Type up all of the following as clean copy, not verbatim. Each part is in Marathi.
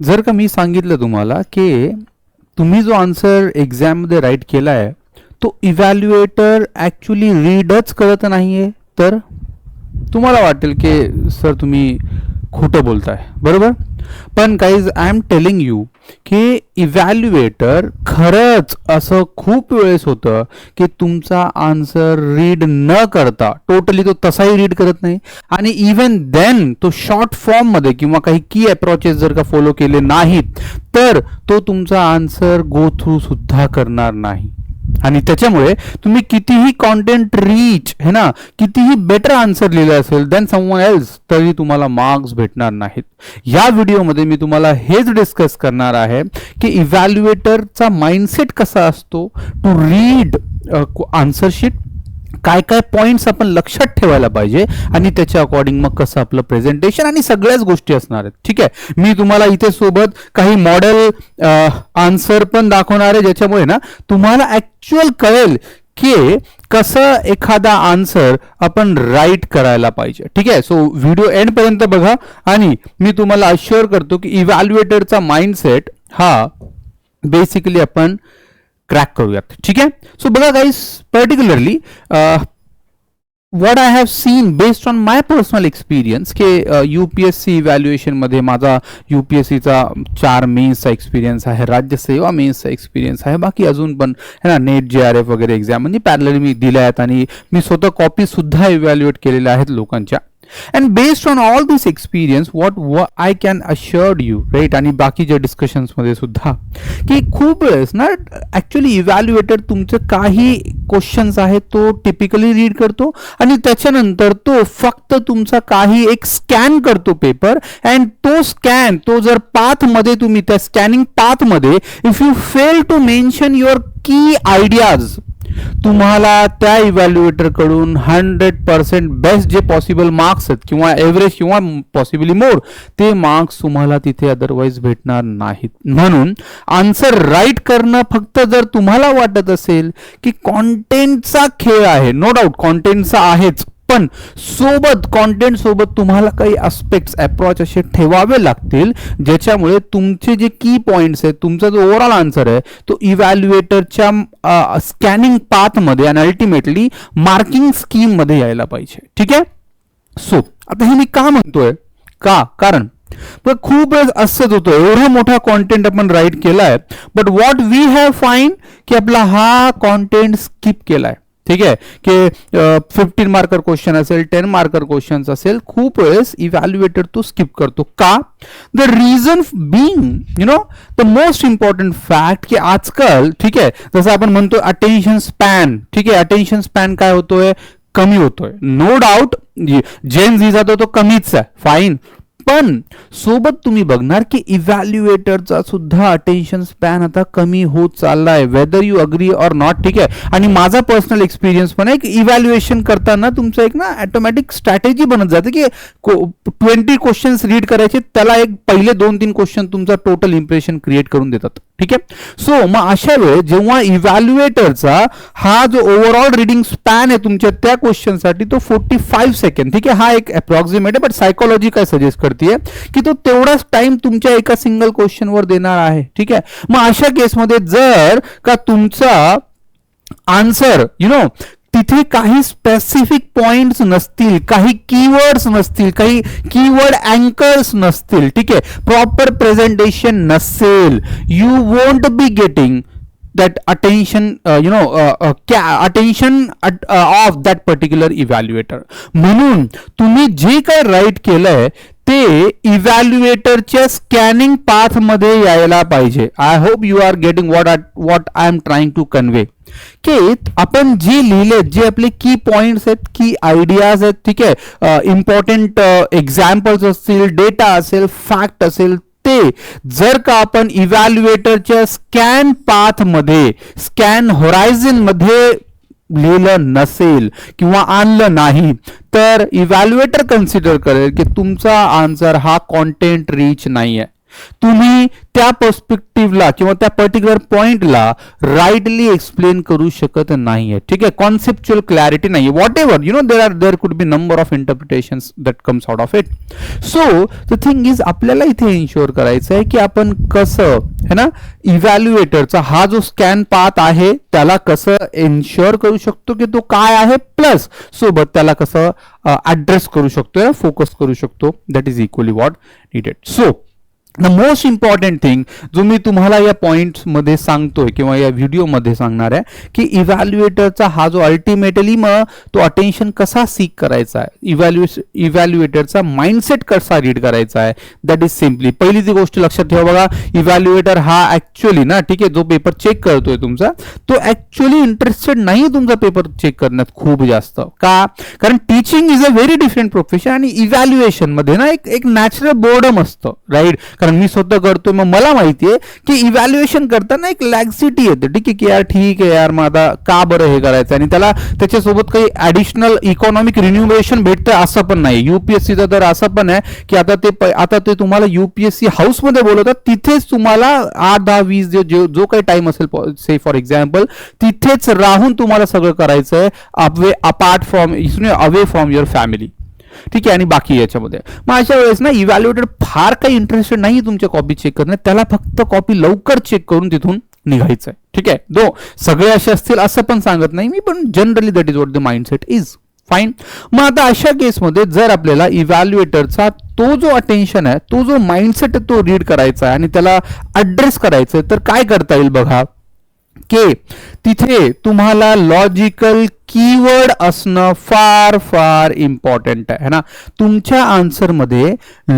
जर का मी सांगितलं तुम्हाला की तुम्ही जो आन्सर एक्झाममध्ये राईट केला आहे तो इव्हॅल्युएटर ॲक्च्युली रीडच करत नाही आहे, तर तुम्हाला वाटेल की सर तुम्ही खोटं बोलताय, बरोबर. पण guys I am telling you की इव्हॅल्युएटर खरंच असं खूप वेळेस होतं की तुमचा आन्सर रीड न करता टोटली तो तसाही रीड करत नाही, आणि इवन देन तो शॉर्ट फॉर्म मध्ये किंवा काही की अप्रोचेस जर का फॉलो केले नाहीत तर तो तुमचा आन्सर गो थ्रू सुद्धा करणार नाही. आणि त्याच्यामुळे तुम्ही कितीही कॉन्टेंट रिच है ना, कितीही बेटर आन्सर लिहिलं असेल देन समवन एल्स, तरी तुम्हाला मार्क्स भेटणार नाहीत. या व्हिडिओमध्ये मी तुम्हाला हेच डिस्कस करणार आहे की इव्हॅल्युएटरचा माइंडसेट कसा असतो टू रीड आन्सर शीट, काय काय पॉइंट्स आपण लक्षात ठेवायला पाहिजे आणि त्याच्या अकॉर्डिंग मग कसं आपलं प्रेझेंटेशन आणि सगळ्याच गोष्टी असणार आहेत. ठीक आहे, मी तुम्हाला इथे सोबत काही मॉडेल आन्सर पण दाखवणार आहे ज्याच्यामुळे ना तुम्हाला ऍक्च्युअल कळेल की कसं एखादा आन्सर आपण राईट करायला पाहिजे. ठीक आहे, सो व्हिडिओ एंड पर्यंत बघा आणि मी तुम्हाला अश्युअर करतो की इव्हॅल्युएटरचा माइंडसेट हा बेसिकली आपण क्रॅक करूयात. ठीक आहे, सो बघा guys, particularly what I have seen based on my personal experience के UPSC इव्हॅल्युएशन मध्ये माझा UPSCचा 4 मेन्सचा एक्सपिरियन्स आहे, राज्यसेवा मेन्सचा एक्सपिरियन्स आहे, बाकी अजून पण है ना नेट JRF वगैरे एक्झाम म्हणजे पॅरलली मी दिल्या आहेत आणि मी स्वतः कॉपी सुद्धा इव्हॅल्युएट केलेल्या आहेत लोकांच्या. And based on all this experience, what I can assure you, right, आणि बाकीच्या डिस्कशन्स मध्ये सुद्धा की खूप वेळेस ना ऍक्च्युली इव्हॅल्युएटर तुमचे काही क्वेश्चन्स आहेत तो टिपिकली रीड करतो आणि त्याच्यानंतर तो फक्त तुमचा काही एक स्कॅन करतो पेपर, अँड तो स्कॅन तो जर पाथ मध्ये तुम्ही त्या स्कॅनिंग पाथ मध्ये if you fail to mention your key ideas, तुम्हाला त्या इव्हॅल्युएटर कडून 100% बेस्ट जे पॉसिबल मार्क्स आहेत किंवा एव्हरेज किंवा पॉसिबली मोर ते मार्क्स तुम्हाला तिथे अदरवाईज भेटणार नाहीत. म्हणून आन्सर राईट करणं फक्त जर तुम्हाला वाटत असेल की कॉन्टेंटचा खेळ आहे, नो डाऊट कॉन्टेंटचा आहेच, पण सोबत कॉन्टेंट सोबत तुम्हाला काही अस्पेक्ट्स अप्रोच असे ठेवावे लागतील ज्याच्यामुळे तुमचे जे की पॉइंट्स आहेत, तुमचा जो ओव्हरऑल आन्सर आहे तो इव्हॅल्युएटरच्या स्कॅनिंग पाथ मध्ये आणि अल्टिमेटली मार्किंग स्कीम मध्ये यायला पाहिजे. ठीक आहे, सो आता हे मी का म्हणतोय, कारण खूप वेळ असंच होतं, एवढा मोठा कॉन्टेंट आपण राईट केलाय but what we have find की आपला हा कॉन्टेंट स्किप केलाय. ठीक आहे, की 15 मार्कर क्वेश्चन असेल, 10 मार्कर क्वेश्चन असेल, खूप वेळेस इव्हॅल्युएटर तो स्किप करतो. का? The reason being you know the most important fact की आजकाल ठीक आहे जसं आपण म्हणतो अटेन्शन स्पॅन, ठीक आहे अटेन्शन स्पॅन काय होतोय, कमी होतोय. नो डाऊट जेन झी जातो तो कमीच आहे, फाईन, पण सोबत तुम्ही बघणार की इव्हॅल्युएटरचा सुद्धा अटेन्शन स्पॅन आता कमी होत चाललाय, whether you agree or not. ठीक आहे, आणि माझा पर्सनल एक्सपिरियन्स पण आहे की इव्हॅल्युएशन करताना तुमचं एक ना ऑटोमॅटिक स्ट्रॅटेजी बनत जाते की 20 क्वेश्चन्स रीड करायचे, त्याला एक पहिले 2-3 क्वेश्चन तुमचा टोटल इम्प्रेशन क्रिएट करून देतात. ठीक आहे, सो मग अशा वेळेस जेव्हा इव्हॅल्युएटरचा हा जो ओव्हरऑल रीडिंग स्पॅन आहे तुमच्या त्या क्वेश्चनसाठी तो 45 सेकंड, ठीक आहे, हा एक अप्रॉक्सिमेट आहे, बट सायकोलॉजी काय सजेस्ट करते की तो तेवढाच टाइम तुमच्या एका सिंगल क्वेश्चनवर देणार आहे. ठीक आहे, मग अशा केसमध्ये जर का तुमचा आन्सर यु नो तिथे काही स्पेसिफिक पॉइंट्स नसतील, काही कीवर्ड्स नसतील, काही कीवर्ड अँकर्स नसतील, ठीक आहे, प्रॉपर प्रेझेंटेशन नसेल, you won't be getting that attention attention of that particular evaluator. म्हणून तुम्ही जे काय राईट केलंय ते इव्हॅल्युएटरच्या स्कॅनिंग पाथ मध्ये यायला पाहिजे. I hope you are getting what I am trying to convey. की आपण जे लिहिले, जे आपले की पॉइंट्स आहेत, की आयडियाज आहेत, ठीक आहे, इम्पॉर्टंट एक्झाम्पल्स असतील, डेटा असेल, फॅक्ट असेल, ते जर का आपण इव्हॅल्युएटरच्या स्कॅन पाथ मध्ये, स्कॅन होरायझन मध्ये लिहिलं नसेल किंवा आणलं नाही तर इव्हॅल्युएटर कन्सिडर करेल की तुमचा आन्सर हा कॉन्टेंट रिच नाहीये. तुम्ही त्या पर्स्पेक्टिव्हला किंवा त्या पर्टिक्युलर पॉइंटला राईटली एक्सप्लेन करू शकत नाहीये. ठीक आहे, कॉन्सेप्च्युअल क्लॅरिटी नाही. Whatever there could be number of interpretations that comes out of it. So the thing is आपल्याला इथे इन्शुअर करायचं आहे की आपण कसं है ना इव्हॅल्युएटरचा हा जो स्कॅन पाथ आहे त्याला कसं एन्श्योर करू शकतो की तो काय आहे, प्लस सोबत त्याला कसं ऍड्रेस करू शकतो, फोकस करू शकतो. That is equally what needed. So the most important thing जो मी तुम्हाला या पॉइंट मध्ये सांगतोय किंवा या व्हिडिओमध्ये सांगणार आहे की इव्हॅल्युएटरचा हा जो अल्टिमेटली मग तो अटेन्शन कसा सीक करायचा आहे, इव्हॅल्युएटरचा माइंडसेट कसा रीड करायचा आहे, दॅट इज सिम्पली पहिली जी गोष्ट लक्षात ठेवा बघा, इव्हॅल्युएटर हा ऍक्च्युअली ना ठीक आहे जो पेपर चेक करतोय तुमचा तो ऍक्च्युअली इंटरेस्टेड नाही तुमचा पेपर चेक करण्यात खूप जास्त. का? कारण teaching is a very different profession आणि इव्हॅल्युएशन मध्ये ना एक नॅचरल बोर्डम असतं, राईट. कारण मी स्वतः करतोय मग मला माहितीये की इव्हॅल्युएशन करताना एक लॅक्सिटी येते. ठीक आहे की यार ठीक आहे यार मग आता का बरं हे करायचं आणि त्याला त्याच्यासोबत काही ऍडिशनल इकॉनॉमिक रिन्युवेशन भेटतं असं पण नाही. युपीएससीचं तर असं पण आहे की आता ते तुम्हाला युपीएससी हाऊसमध्ये बोलवतात, तिथेच तुम्हाला 8-10-20 जो काही टाइम असेल से फॉर एक्झाम्पल तिथेच राहून तुम्हाला सगळं करायचं आहे अवे फ्रॉम युअर फॅमिली. ठीक आहे, आणि बाकी याच्यामध्ये मग अशा वेळेस ना इव्हॅल्युएटर फार काही इंटरेस्टेड नाही तुमच्या कॉपी चेक करण्यात, त्याला फक्त कॉपी लवकर चेक करून तिथून निघायचं आहे. ठीक आहे, सगळे असे असतील असं पण सांगत नाही मी, पण generally that is what the mindset is. Fine. मग आता अशा केसमध्ये जर आपल्याला इव्हॅल्युएटरचा तो जो अटेन्शन आहे तो जो माइंडसेट आहे तो रीड करायचा आहे आणि त्याला अड्रेस करायचं आहे तर काय करता येईल बघा की तिथे तुम्हाला लॉजिकल कीवर्ड असणं फार फार इम्पॉर्टंट आहे ना. तुमच्या आन्सरमध्ये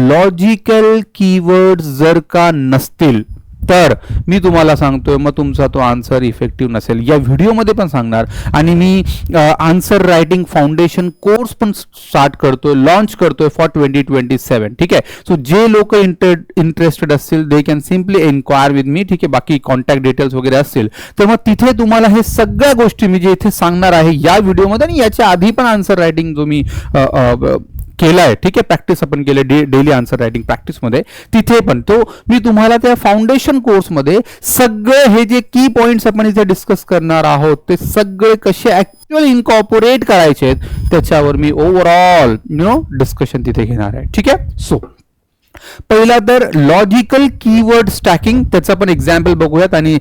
लॉजिकल कीवर्ड जर का नसतील तर मी तुम्हाला सांगतोय मग तुमचा तो आन्सर इफेक्टिव्ह नसेल. या व्हिडिओमध्ये पण सांगणार आणि मी आन्सर रायटिंग फाउंडेशन कोर्स पण स्टार्ट करतोय, लॉन्च करतोय फॉर 2027. ठीक आहे, सो जे लोक इंटरेस्टेड असतील they can simply enquire with me. ठीक आहे, बाकी कॉन्टॅक्ट डिटेल्स वगैरे असतील तर मग तिथे तुम्हाला हे सगळ्या गोष्टी मी जे इथे सांगणार आहे या व्हिडिओमध्ये आणि याच्या आधी पण आन्सर रायटिंग जो मी केलाय ठीक आहे प्रॅक्टिस आपण केले डेली आन्सर रायटिंग प्रॅक्टिसमध्ये तिथे पण तो मी तुम्हाला त्या फाउंडेशन कोर्समध्ये सगळे हे जे की पॉइंट्स आपण इथे डिस्कस करणार आहोत ते सगळे कसे ऍक्च्युअली इनकॉर्पोरेट करायचे त्याच्यावर मी ओव्हरऑल डिस्कशन तिथे घेणार आहे. ठीक आहे, सो पहिला तर लॉजिकल कीवर्ड स्टॅकिंग त्याचा पण एक्झाम्पल बघूयात आणि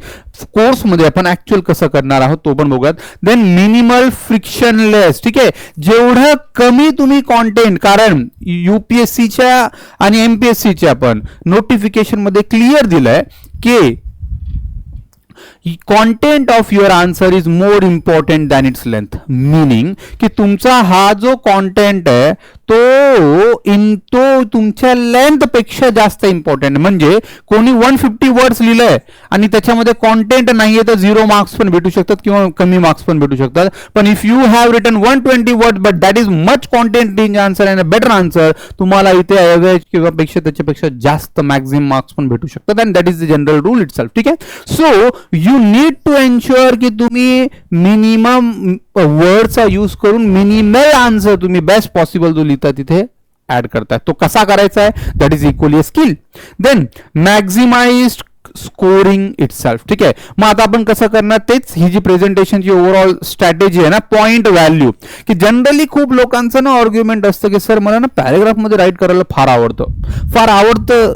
कोर्समध्ये आपण ऍक्च्युअल कसं करणार आहोत तो पण बघूयात. Then minimal frictionless. ठीक आहे, जेवढं कमी तुम्ही कॉन्टेंट, कारण युपीएससीच्या आणि एमपीएससीच्या पण नोटिफिकेशन मध्ये क्लिअर दिलंय की content of your answer is more important than its length. Meaning की तुमचा हा जो कॉन्टेंट आहे तो तुमच्या लेंथ पेक्षा जास्त इम्पॉर्टंट. म्हणजे कोणी 150 वर्ड्स लिहिलंय आणि त्याच्यामध्ये कॉन्टेंट नाहीये तर 0 मार्क्स पण भेटू शकतात किंवा कमी मार्क्स पण भेटू शकतात. पण if you have written 120 word but that is much content in answer and a better answer, तुम्हाला इथे एव्हरेज किंवा त्याच्यापेक्षा जास्त मॅक्झिमम मार्क्स पण भेटू शकतात and that is the general rule itself. ठीक आहे, so you need to ensure की तुम्ही मिनिमम वर्डचा यूज करून मिनिमल आन्सर तुम्ही बेस्ट पॉसिबल जो लिहिता तिथे ऍड करताय. तो कसा करायचा आहे that is equally a skill. Then maximised scoring itself. ठीक आहे, मग आता आपण कसं करणार तेच ही जी प्रेझेंटेशनची ओव्हरऑल स्ट्रॅटेजी आहे ना पॉइंट व्हॅल्यू, की जनरली खूप लोकांचं ना आर्ग्युमेंट असतं की सर मला ना पॅरेग्राफ मध्ये राईट करायला फार आवडतं.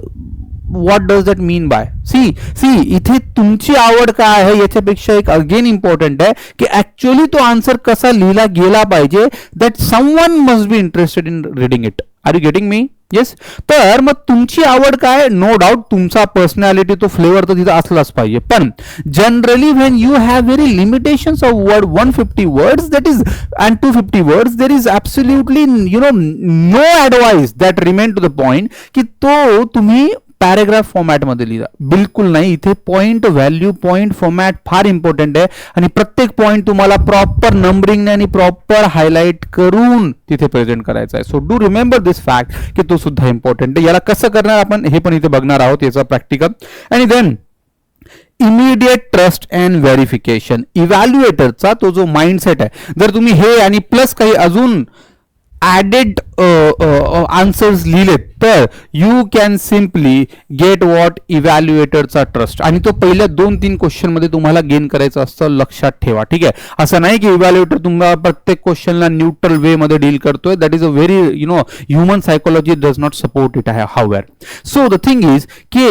What does that mean by see इथे तुमची आवड काय आहे याच्यापेक्षा एक अगेन इम्पॉर्टंट आहे की ऍक्च्युअली तो आन्सर कसा लिहिला गेला पाहिजे. That someone must be interested in reading it. Are you getting me? Yes. तर मग तुमची आवड काय, नो डाऊट तुमचा पर्सनॅलिटी तो फ्लेवर तर तिथं असलाच पाहिजे. पण generally when you have very limitations of word 150 words that is and 250 words there is absolutely no advice that remain to the point की तो तुम्ही पॅरेग्राफ फॉर्मॅटमध्ये लिहा. बिलकुल नाही, इथे पॉइंट व्हॅल्यू पॉइंट फॉर्मॅट फार इम्पॉर्टंट आहे आणि प्रत्येक पॉइंट तुम्हाला प्रॉपर नंबरिंग आणि प्रॉपर हायलाइट करून तिथे प्रेझेंट करायचा आहे. So do remember this fact की तो सुद्धा इम्पॉर्टंट आहे. याला कसं करणार आपण हे पण इथे बघणार आहोत याचा प्रॅक्टिकल. आणि then immediate trust and verification. इव्हॅल्युएटरचा तो जो माइंडसेट आहे, जर तुम्ही हे आणि प्लस काही अजून ऍडेड आन्सर्स लिहिलेत तर you can simply get what इव्हॅल्युएटरचा ट्रस्ट. आणि तो पहिल्या 2-3 क्वेश्चन मध्ये तुम्हाला गेन करायचं असतं, लक्षात ठेवा. ठीक आहे, असं नाही की इव्हॅल्युएटर तुम्हाला प्रत्येक क्वेश्चनला न्यूट्रल वे मध्ये डील करतोय. That is a very human psychology does not support it आहे हाऊएव्हर. सो द थिंग इज की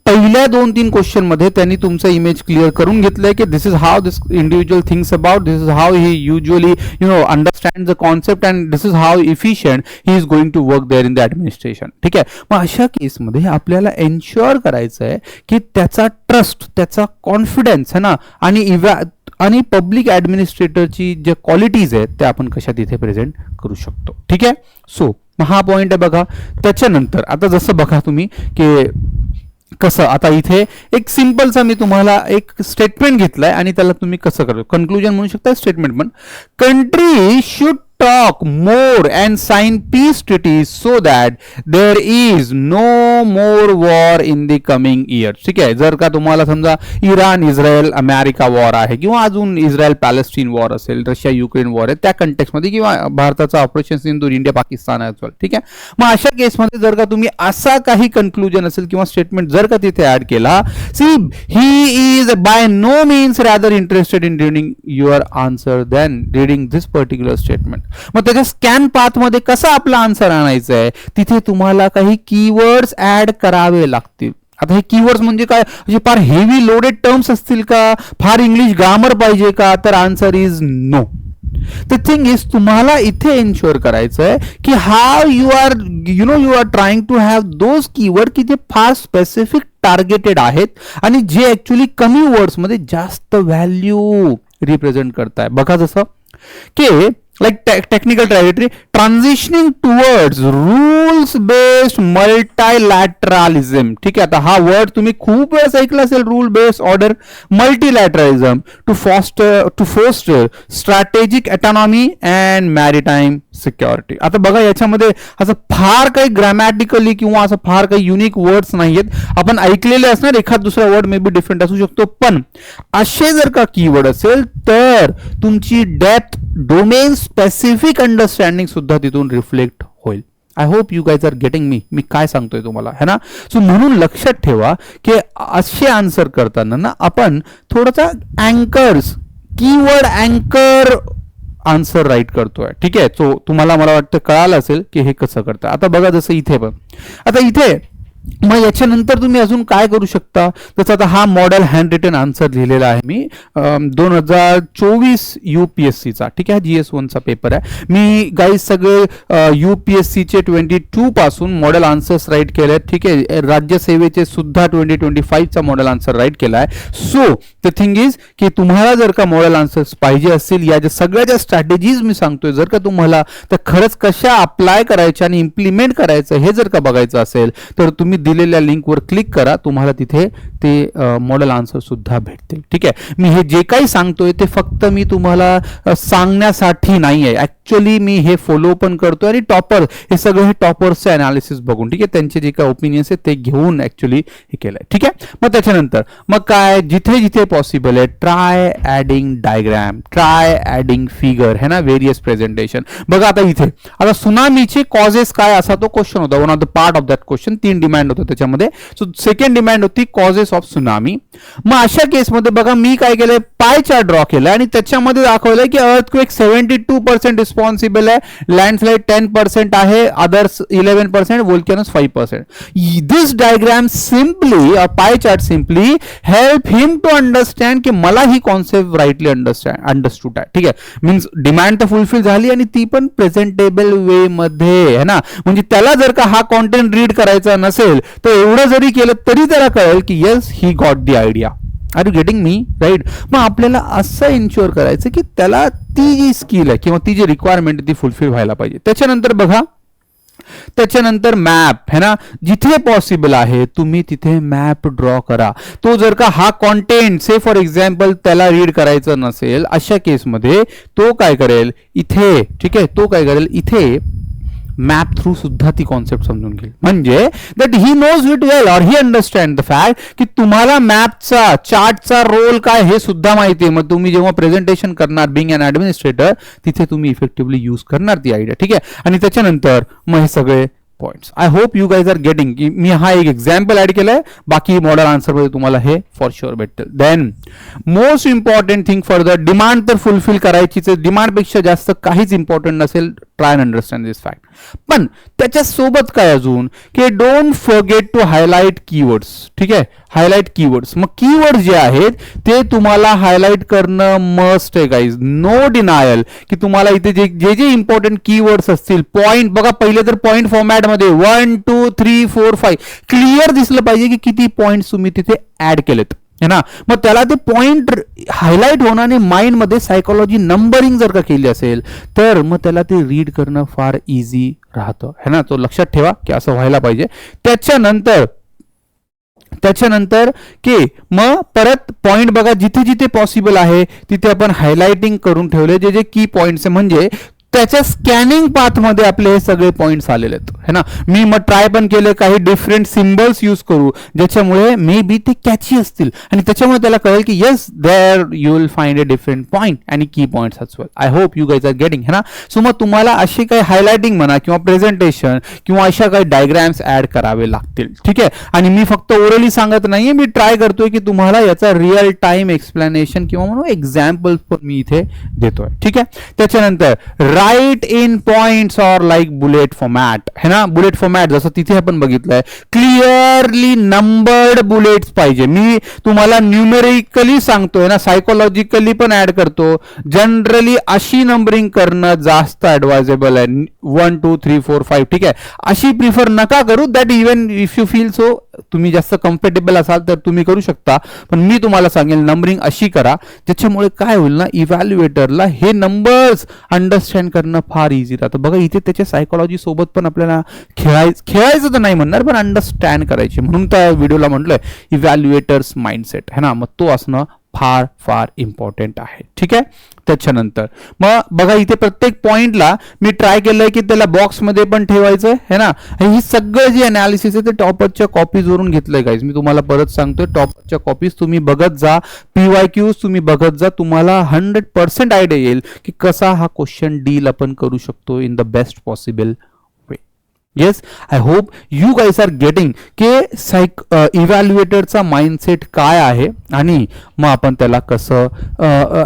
पहिल्या 2-3 क्वेश्चन मध्ये त्यांनी तुमचा इमेज क्लिअर करून घेतलंय की this is how this individual thinks about, this is how he usually understand the concept and this is how efficient he is going to work there in the administration. ठीक आहे, मग अशा केसमध्ये आपल्याला एन्श्युअर करायचं आहे की त्याचा ट्रस्ट, त्याचा कॉन्फिडन्स है ना, आणि पब्लिक ऍडमिनिस्ट्रेटरची जे क्वालिटीज आहेत त्या आपण कशा तिथे प्रेझेंट करू शकतो. ठीक आहे, सो हा पॉइंट आहे बघा. त्याच्यानंतर आता जसं बघा तुम्ही की कसं, आता इथे एक सिंपलचा मी तुम्हाला एक स्टेटमेंट घेतलाय आणि त्याला तुम्ही कसं करू, कन्क्लुजन म्हणू शकता, स्टेटमेंट पण. Country should talk more and sign peace treaties so that there is no more war in the coming years. ठीक आहे, जर का तुम्हाला समजा इराण इस्रायल अमेरिका वॉर आहे किंवा अजून इस्रायल पॅलेस्टीन वॉर असेल, रशिया युक्रेन वॉर आहे त्या कंटेक्समध्ये, किंवा भारताचा ऑपरेशन सिंधूर इंडिया पाकिस्तान आहे, ठीक आहे, मग अशा केसमध्ये जर का तुम्ही असा काही कन्क्लुजन असेल किंवा स्टेटमेंट जर का तिथे ऍड केला, see he is by no means rather interested in reading your answer than reading this particular statement. मग त्याच्या स्कॅन पाथ मध्ये कसं आपला आन्सर आणायचं आहे, तिथे तुम्हाला काही कीवर्ड्स ऍड करावे लागतील. आता हे कीवर्ड्स म्हणजे काय, म्हणजे फार हेवी लोडेड टर्म्स असतील का, फार इंग्लिश ग्रामर पाहिजे का, तर answer is no. The thing is तुम्हाला इथे एन्श्युअर करायचं आहे की how you are trying to have those keyword की ते फार स्पेसिफिक टार्गेटेड आहेत आणि जे ऍक्च्युअली कमी वर्ड्स मध्ये जास्त व्हॅल्यू रिप्रेझेंट करताय. बघा जसं की like technical territory, transitioning towards rules based multilateralism. ठीक आहे, आता हा वर्ड तुम्ही खूप वेळेस ऐकला असेल, rule based order, multilateralism, to foster strategic autonomy and maritime security. आता बघा याच्यामध्ये असं फार काही ग्रॅमॅटिकली किंवा असं फार काही युनिक वर्ड्स नाहीयेत. आपण ऐकलेले असणार, एखाद दुसरा वर्ड मे बी डिफरंट असू शकतो, पण असे जर का कीवर्ड असेल तर तुमची डेप्थ, डोमेन स्पेसिफिक अंडरस्टँडिंग सुद्धा तिथून रिफ्लेक्ट होईल. I hope you guys are getting me काय सांगतोय तुम्हाला, है ना. सो म्हणून लक्षात ठेवा की असे आन्सर करताना ना आपण थोडासा अँकर्स, कीवर्ड अँकर आन्सर राईट करतोय. ठीक आहे, सो तुम्हाला मला वाटतं कळालं असेल की हे कसं करतं. आता बघा जसं इथे पण, आता इथे मग याच्यानंतर तुम्ही अजून काय करू शकता, जसं आता हा मॉडेल हँड रिटन आन्सर लिहिलेला आहे मी 2024 UPSCचा. ठीक आहे, GS1चा पेपर आहे. मी गाईज सगळे UPSCचे 22 पासून मॉडेल आन्सर्स राईट केले. ठीक आहे, राज्यसेवेचे सुद्धा 2025चा मॉडेल आन्सर राईट केला आहे. सो द थिंग इज की तुम्हाला जर का मॉडेल आन्सर्स पाहिजे असतील, या ज्या सगळ्या ज्या स्ट्रॅटेजीज मी सांगतोय, जर का तुम्हाला त्या खरंच कशा अप्लाय करायच्या आणि इम्प्लिमेंट करायचं हे जर का बघायचं असेल तर तुम्ही दिलेल्या लिंकवर क्लिक करा, तुम्हाला तिथे ते मॉडेल आन्सर सुद्धा भेटतील. ठीक आहे, मी हे जे काही सांगतोय ते फक्त मी तुम्हाला सांगण्यासाठी नाही आहे, ऍक्च्युअली मी हे फॉलो पण करतोय आणि टॉपर हे सगळे हे टॉपर्सचे अनालिसिस बघून, ठीक आहे, त्यांचे जे काही ओपिनियन्स आहेत ते घेऊन ऍक्च्युअली हे केलंय. ठीक आहे, मग त्याच्यानंतर मग काय, जिथे जिथे पॉसिबल आहे try adding diagram, try adding figure, है ना, व्हेरियस प्रेझेंटेशन. बघा आता इथे आता सुनामीचे कॉजेस काय असा तो क्वेश्चन होता, one of the part of that question. 3 demand होतं त्याच्यामध्ये. सो सेकंड डिमांड होती कॉजेस ऑफ सुनामी. मग अशा केसमध्ये बघा मी काय केलंय, पाय चार्ट ड्रॉ केलाय आणि त्याच्यामध्ये दाखवलंय की अर्थक्वेक 72% रिस्पॉन्सिबल आहे, लँडस्लाइड 10% आहे, others 11%, volcanoes 5%. This diagram simply, pie chart simply help him to understand की मला ही कॉन्सेप्ट राईटली अंडरस्टूड आहे. ठीक आहे, मीन्स डिमांड तर फुलफिल झाली आणि ती पण प्रेझेंटेबल वे मध्ये, है ना. म्हणजे त्याला जर का हा कॉन्टेंट रीड करायचा नसेल तर एवढं जरी केलं तरी त्याला कळेल की yes he got the idea. Are you getting me right. मग आपल्याला असं इन्श्युअर करायचं की त्याला ती जी स्किल आहे किंवा ती जी रिक्वायरमेंट ती फुलफिल व्हायला पाहिजे. त्याच्यानंतर बघा, त्याच्यानंतर मॅप, है ना, जिथे पॉसिबल आहे तुम्ही तिथे मॅप ड्रॉ करा. तो जर का हा कॉन्टेंट से फॉर एक्झाम्पल त्याला रीड करायचं नसेल, अशा केसमध्ये तो काय करेल इथे, ठीक आहे, तो काय करेल इथे मॅप थ्रू सुद्धा ती कॉन्सेप्ट समजून घेईल. म्हणजे that he knows it well or he understand the fact की तुम्हाला मॅपचा चार्टचा रोल काय हे सुद्धा माहिती आहे. मग तुम्ही जेव्हा प्रेझेंटेशन करणार बिंग अन ऍडमिनिस्ट्रेटर तिथे तुम्ही इफेक्टिव्हली यूज करणार ती आयडिया. ठीक आहे. आणि त्याच्यानंतर मग हे सगळे points. I hope you guys are getting की मी हा एक एक्झाम्पल ऍड केलाय. बाकी मॉडल आन्सर मध्ये तुम्हाला हे फॉर शुअर भेटेल. Then most important thing for the demand तर फुलफिल करायचीच. डिमांडपेक्षा जास्त काहीच इम्पॉर्टंट नसेल. Try and understand this fact. पण त्याच्या सोबत काय अजून की don't forget to highlight keywords. ठीक आहे. Highlight keywords. मग कीवर्ड जे आहेत ते तुम्हाला हायलाइट करणं मस्ट आहे गाईज. नो डिनायल की तुम्हाला इथे जे जे इम्पॉर्टंट कीवर्ड्स असतील पॉइंट बघा. पहिले तर पॉइंट फॉर्मॅट मध्ये 1 2 3 4 5 क्लिअर दिसलं पाहिजे की किती पॉइंट तुम्ही तिथे ऍड केलेत है ना. मग त्याला ते पॉइंट हायलाइट होण्याने माइंड मध्ये सायकोलॉजी नंबरिंग जर का केली असेल तर मग त्याला ते रीड करणं फार इझी राहतं है ना. तो लक्षात ठेवा की असं व्हायला पाहिजे. त्याच्यानंतर की मग परत पॉइंट बघा जिथे जिथे पॉसिबल आहे तिथे आपण हायलाइटिंग करून ठेवले जे जे की पॉइंट्स म्हणजे त्याच्या स्कॅनिंग पाथ मध्ये आपले हे सगळे पॉइंट्स आलेले आहेत है ना. मी मग ट्राय पण केले काही डिफरंट सिम्बल्स यूज करू ज्याच्यामुळे मे बी ते कॅची असतील आणि त्याच्यामुळे त्याला कळेल की yes there you will find a different point आणि की points as well. I hope you guys are getting है ना. सो मग तुम्हाला अशी काही हायलाइटिंग म्हणा किंवा प्रेझेंटेशन किंवा अशा काही डायग्राम्स ऍड करावे लागतील. ठीक आहे. आणि मी फक्त ओरली सांगत नाहीये. मी ट्राय करतोय की तुम्हाला याचा रिअल टाइम एक्सप्लेनेशन किंवा म्हणून एक्झाम्पल्स पण मी इथे देतोय. ठीक आहे. त्याच्यानंतर write in points or like bullet format है ना. बुलेट फॉर्मॅट जसं तिथे आपण बघितलंय क्लिअरली नंबर्ड बुलेट्स पाहिजे. मी तुम्हाला न्यूमेरिकली सांगतोय ना सायकोलॉजिकली पण ऍड करतो. जनरली अशी नंबरिंग करणं जास्त ऍडवायजेबल आहे. 1 2 3 4 5 ठीक आहे. अशी प्रिफर नका करू. That even if you feel so तुम्ही जास्त कम्फर्टेबल असाल तर तुम्ही करू शकता. पण मी तुम्हाला सांगेल नंबरिंग अशी करा ज्याच्यामुळे काय होईल ना इव्हॅल्युएटरला हे नंबर्स अंडरस्टँड करणं फार इझी राहतं. बघा इथे त्याच्या सायकोलॉजी सोबत पण आपल्याला खेळायचं तर नाही म्हणणार पण अंडरस्टँड करायचे म्हणून त्या व्हिडिओला म्हटलंय इव्हॅल्युएटर्स माइंडसेट है ना. मग तो असणं फार फार इम्पॉर्टंट आहे. ठीक आहे. त्याच्यानंतर मग बघा इथे प्रत्येक पॉइंटला मी ट्राय केलंय की त्याला बॉक्समध्ये पण ठेवायचं है ना. ही सगळं जे अनालिसिस आहे ते टॉपरच्या कॉपीज वरून घेतलंय गाईज. मी तुम्हाला परत सांगतोय टॉपरच्या कॉपीज तुम्ही बघत जा. PYQs तुम्ही बघत जा. तुम्हाला 100% आयडिया येईल की कसा हा क्वेश्चन डील आपण करू शकतो in the best possible. Yes I hope you guys are getting की इव्हॅल्युएटरचा माइंडसेट काय आहे आणि मग आपण त्याला कसं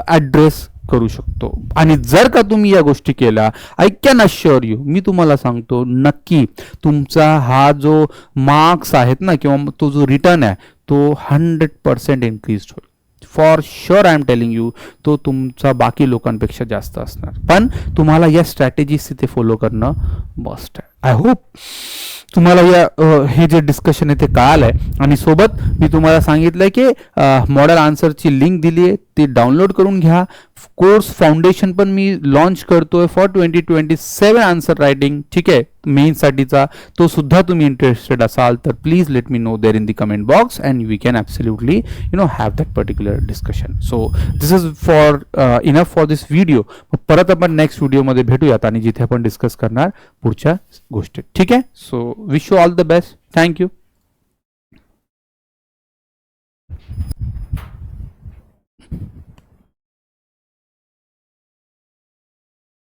ऍड्रेस करू शकतो. आणि जर का तुम्ही या गोष्टी केल्या आय कॅन अश्युअर यू मी तुम्हाला सांगतो नक्की तुमचा हा जो मार्क्स आहेत ना किंवा तो जो रिटर्न आहे तो 100% इन्क्रीज होईल. For sure I am telling you तो तुमचा बाकी लोकांपेक्षा जास्त असणार. पण तुम्हाला या स्ट्रॅटेजीज तिथे फॉलो करणं मस्ट आहे. आय होप तुम्हाला या हे जे डिस्कशन आहे ते कळालंय. आणि सोबत मी तुम्हाला सांगितलंय की मॉडेल आन्सरची लिंक दिली आहे ती डाउनलोड करून घ्या. कोर्स फाउंडेशन पण मी लॉन्च करतोय फॉर 2027 आन्सर रायटिंग. ठीक आहे. मेन्ससाठीचा तो सुद्धा तुम्ही इंटरेस्टेड असाल तर please let me know there in the comment box and we can absolutely have that particular discussion. So this is for enough for this video. परत आपण नेक्स्ट व्हिडिओमध्ये भेटूयात आणि जिथे आपण डिस्कस करणार पुढच्या गोष्टी. ठीक आहे. So wish you all the best. Thank you.